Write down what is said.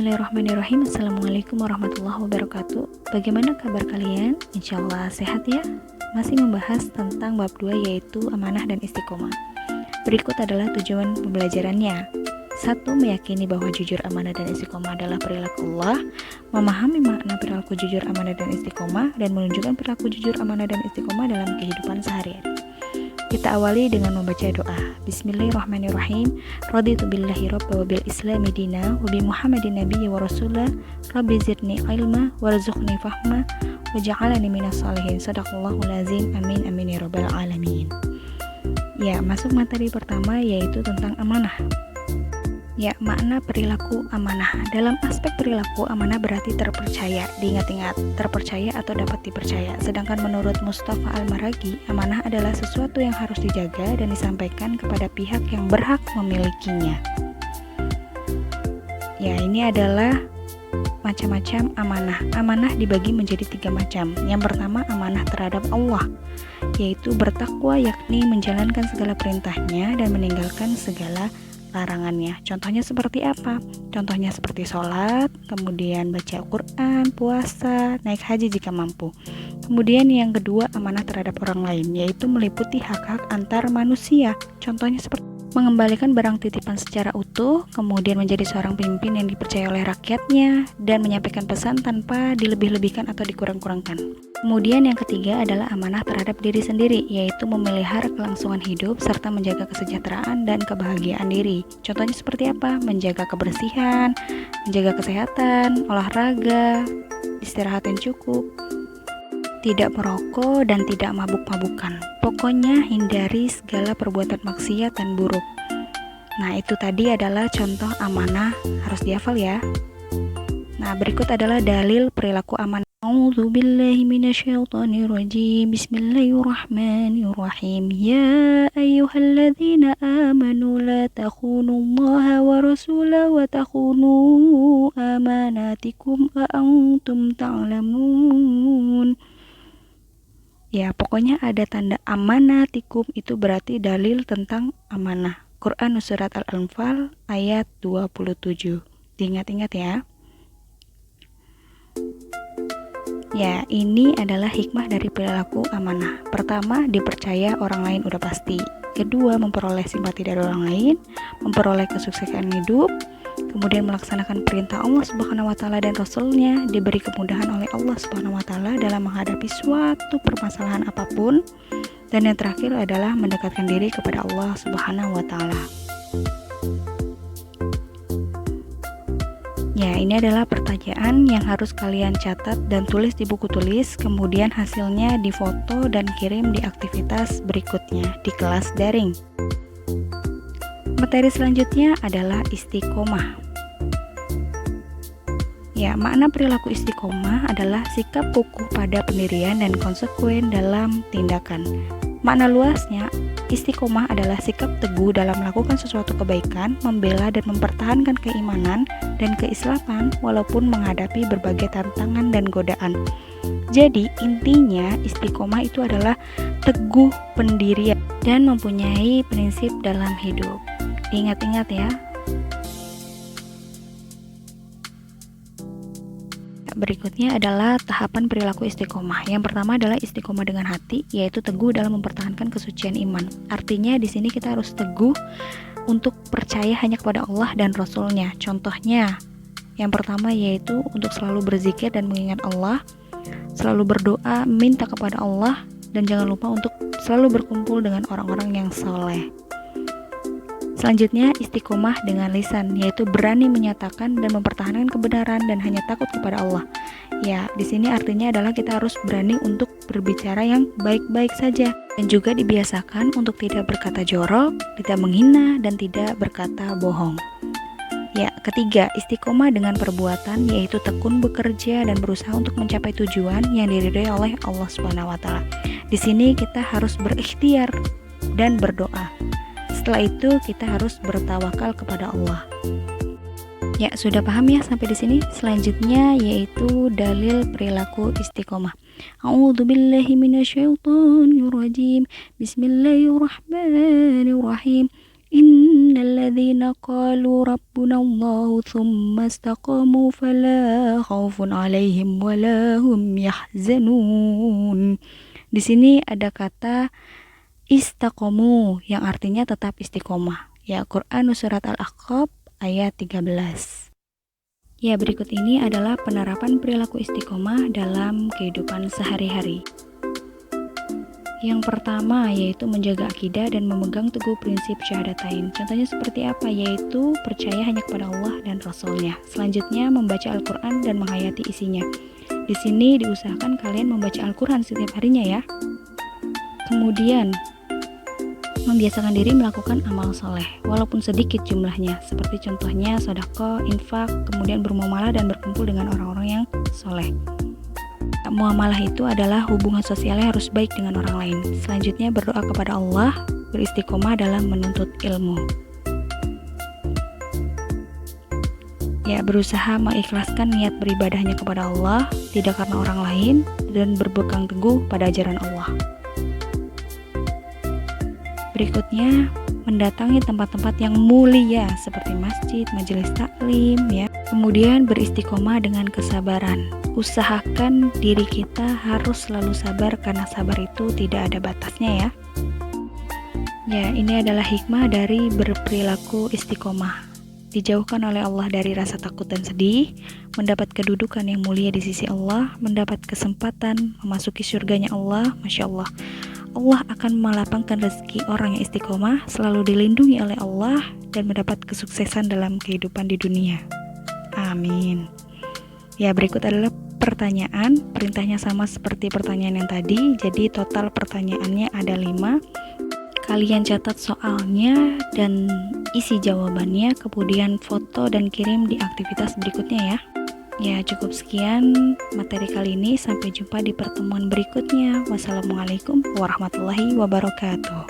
Bismillahirrahmanirrahim. Assalamualaikum warahmatullahi wabarakatuh. Bagaimana kabar kalian? Insya Allah sehat ya. Masih membahas tentang bab 2 yaitu amanah dan istiqomah. Berikut adalah tujuan pembelajarannya. 1. Meyakini bahwa jujur, amanah, dan istiqomah adalah perilaku Allah. Memahami makna perilaku jujur, amanah, dan istiqomah, dan menunjukkan perilaku jujur, amanah, dan istiqomah dalam kehidupan sehari-hari. Kita awali dengan membaca doa. Bismillahirrahmanirrahim. Raditu billahi rabba wa bil islami dina wa bi Muhammadin nabiyya wa rasulah. Rabbi zidni ilma warzuqni fahma waj'alni minas shalihin. Shadaqallahul azim. Amin amin ya rabbal alamin. Ya, masuk materi pertama yaitu tentang amanah. Ya, makna perilaku amanah. Dalam aspek perilaku, amanah berarti terpercaya. Diingat-ingat, terpercaya atau dapat dipercaya. Sedangkan menurut Mustafa Al-Maragi, amanah adalah sesuatu yang harus dijaga dan disampaikan kepada pihak yang berhak memilikinya. Ya, ini adalah macam-macam amanah. Amanah dibagi menjadi 3 macam. Yang pertama, amanah terhadap Allah, yaitu bertakwa, yakni menjalankan segala perintahnya dan meninggalkan segala larangannya. Contohnya seperti apa? Contohnya seperti sholat, kemudian baca Al-Quran, puasa, naik haji jika mampu. Kemudian yang kedua, amanah terhadap orang lain, yaitu meliputi hak-hak antar manusia. Contohnya seperti mengembalikan barang titipan secara utuh, kemudian menjadi seorang pemimpin yang dipercaya oleh rakyatnya, dan menyampaikan pesan tanpa dilebih-lebihkan atau dikurang-kurangkan. Kemudian yang ketiga adalah amanah terhadap diri sendiri, yaitu memelihara kelangsungan hidup serta menjaga kesejahteraan dan kebahagiaan diri. Contohnya seperti apa? Menjaga kebersihan, menjaga kesehatan, olahraga, istirahat yang cukup, tidak merokok dan tidak mabuk-mabukan. Pokoknya hindari segala perbuatan maksiat dan buruk. Nah, itu tadi adalah contoh amanah, harus dihafal ya. Nah, berikut adalah dalil perilaku amanah. A'udzubillahi minasyaitonirrajim. Bismillahirrahmanirrahim. Ya ayyuhalladzina amanu la takhunullaha wa rasulahu wa takhunu amanatikum wa antum ta'lamun. Ya, pokoknya ada tanda amanatikum, itu berarti dalil tentang amanah. Quran surat Al-Anfal ayat 27. Diingat-ingat ya. Ya, ini adalah hikmah dari perilaku amanah. Pertama, dipercaya orang lain udah pasti. Kedua, memperoleh simpati dari orang lain, memperoleh kesuksesan hidup. Kemudian melaksanakan perintah Allah Subhanahu wa taala dan Rasulnya, diberi kemudahan oleh Allah Subhanahu wa taala dalam menghadapi suatu permasalahan apapun. Dan yang terakhir adalah mendekatkan diri kepada Allah Subhanahu wa taala. Ya, ini adalah pertanyaan yang harus kalian catat dan tulis di buku tulis, kemudian hasilnya difoto dan kirim di aktivitas berikutnya di kelas daring. Materi selanjutnya adalah istiqomah. Ya, makna perilaku istiqomah adalah sikap kukuh pada pendirian dan konsekuen dalam tindakan. Makna luasnya, istiqomah adalah sikap teguh dalam melakukan sesuatu kebaikan, membela dan mempertahankan keimanan dan keislaman walaupun menghadapi berbagai tantangan dan godaan. Jadi, intinya istiqomah itu adalah teguh pendirian dan mempunyai prinsip dalam hidup. Ingat-ingat ya. Berikutnya adalah tahapan perilaku istiqomah. Yang pertama adalah istiqomah dengan hati, yaitu teguh dalam mempertahankan kesucian iman. Artinya di sini kita harus teguh untuk percaya hanya kepada Allah dan Rasulnya. Contohnya, yang pertama yaitu untuk selalu berzikir dan mengingat Allah, selalu berdoa, minta kepada Allah, dan jangan lupa untuk selalu berkumpul dengan orang-orang yang soleh. Selanjutnya, istiqomah dengan lisan, yaitu berani menyatakan dan mempertahankan kebenaran dan hanya takut kepada Allah. Ya, di sini artinya adalah kita harus berani untuk berbicara yang baik-baik saja, dan juga dibiasakan untuk tidak berkata jorok, tidak menghina, dan tidak berkata bohong. Ya, ketiga, istiqomah dengan perbuatan, yaitu tekun bekerja dan berusaha untuk mencapai tujuan yang diridhai oleh Allah Subhanahu wa taala. Di sini kita harus berikhtiar dan berdoa. Setelah itu kita harus bertawakal kepada Allah. Ya, sudah paham ya sampai di sini? Selanjutnya yaitu dalil perilaku istiqomah. A'udzubillahi minasyaitonirrajim. Bismillahirrahmanirrahim. Innalladzina qalu rabbuna Allahu thumma istaqamu fala khaufun 'alaihim wala hum yahzanun. Di sini ada kata istaqamu yang artinya tetap istiqomah. Ya, Quran surat Al-Ahqaf ayat 13. Ya, berikut ini adalah penerapan perilaku istiqomah dalam kehidupan sehari-hari. Yang pertama yaitu menjaga akidah dan memegang teguh prinsip syahadatain. Contohnya seperti apa? Yaitu percaya hanya kepada Allah dan Rasul-Nya. Selanjutnya membaca Al-Quran dan menghayati isinya. Di sini diusahakan kalian membaca Al-Quran setiap harinya ya. Kemudian membiasakan diri melakukan amal soleh walaupun sedikit jumlahnya, seperti contohnya sedekah, infak, kemudian bermuamalah dan berkumpul dengan orang-orang yang soleh. Muamalah itu adalah hubungan sosialnya harus baik dengan orang lain. Selanjutnya berdoa kepada Allah, beristiqomah dalam menuntut ilmu. Ya, berusaha mengikhlaskan niat beribadahnya kepada Allah, tidak karena orang lain, dan berpegang teguh pada ajaran Allah. Berikutnya, mendatangi tempat-tempat yang mulia seperti masjid, majelis taklim ya. Kemudian beristiqomah dengan kesabaran. Usahakan diri kita harus selalu sabar karena sabar itu tidak ada batasnya ya. Ya, ini adalah hikmah dari berperilaku istiqomah. Dijauhkan oleh Allah dari rasa takut dan sedih, mendapat kedudukan yang mulia di sisi Allah, mendapat kesempatan memasuki surganya Allah. Masya Allah. Allah akan melapangkan rezeki orang yang istiqomah, selalu dilindungi oleh Allah, dan mendapat kesuksesan dalam kehidupan di dunia. Amin. Ya, berikut adalah pertanyaan. Perintahnya sama seperti pertanyaan yang tadi, jadi total pertanyaannya ada 5. Kalian catat soalnya dan isi jawabannya, kemudian foto dan kirim di aktivitas berikutnya ya. Ya, cukup sekian materi kali ini. Sampai jumpa di pertemuan berikutnya. Wassalamualaikum warahmatullahi wabarakatuh.